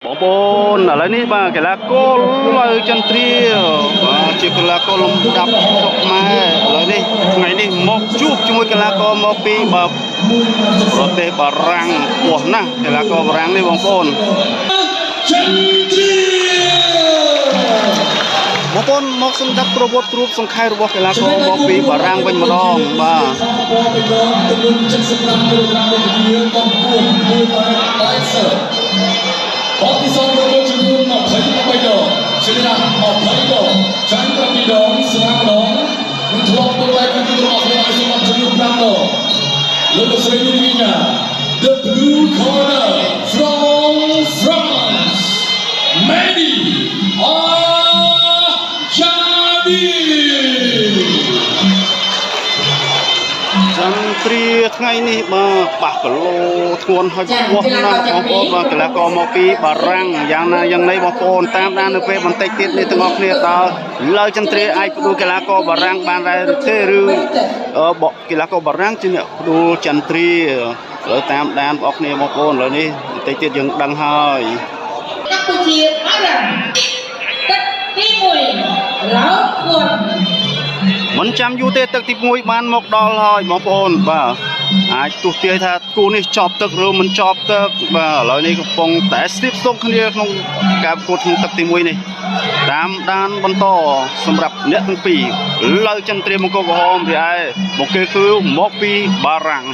បងប្អូនឥឡូវនេះបាទកីឡាករលើចន្ទ្រាបាទជាកីឡាករលំដាប់ស្រុកខ្មែរឥឡូវនេះថ្ងៃនេះមកជួបជាមួយកីឡាករមកពីបាទប្រទេសបារាំងខ្ពស់ណាស់កីឡាករបារាំងនេះបងប្អូនបងប្អូនមកសម្រាប់ប្រវត្តិរូបសង្ខេបរបស់កីឡាករមកពីបារាំងវិញម្ដងបាទបទពិសោធន៍របស់ចំនួន28ដងឈ្នះ20ដងចាញ់7ដងស្រាម្ដងនិងធ្លាប់ទៅឡើងទីរបស់ខ្លួនឲ្យសម្រាប់ចំនួន5ដងលោកស្រីលូវីណា The Blue Corner from France Mehdi Ajadi ចន្ទ្រាថ្ងៃនេះបាទប៉ះគីឡូធ្ងន់ហើយខ្ពស់ណាស់បងប្អូនបាទកីឡាករមកពីបារាំងយ៉ាងណាយ៉ាងណីបងប្អូនតាមដាននៅពេលបន្តិចទៀតនេះទាំងអស់គ្នាតើលើចន្ទ្រាអាចផ្ដួលកីឡាករបារាំងបានដែរទេឬកីឡាករបារាំងជាអ្នកផ្ដួលចន្ទ្រាលើតាមដានបងប្អូនបងប្អូនឥឡូវនេះបន្តិចទៀតយើងដឹងហើយកម្ពុជាបារាំងទឹកទី1ឡោកគួនមិនចាំយូរទេទឹកទី1បានមកដល់ហើយបងប្អូនបាទអាចទស្សទាយថាគូនេះចប់ទឹកឬមិនចប់ទឹកបាទឥឡូវនេះកំពុងតែស្ទាបស្ទង់គ្នាក្នុងការប្រកួតក្នុងទឹកទី1នេះតាមដានបន្តសម្រាប់អ្នកទាំងពីរលើចន្ទ្រាមង្គលក្រហមរីឯមកគេគឺមកពីបារាំង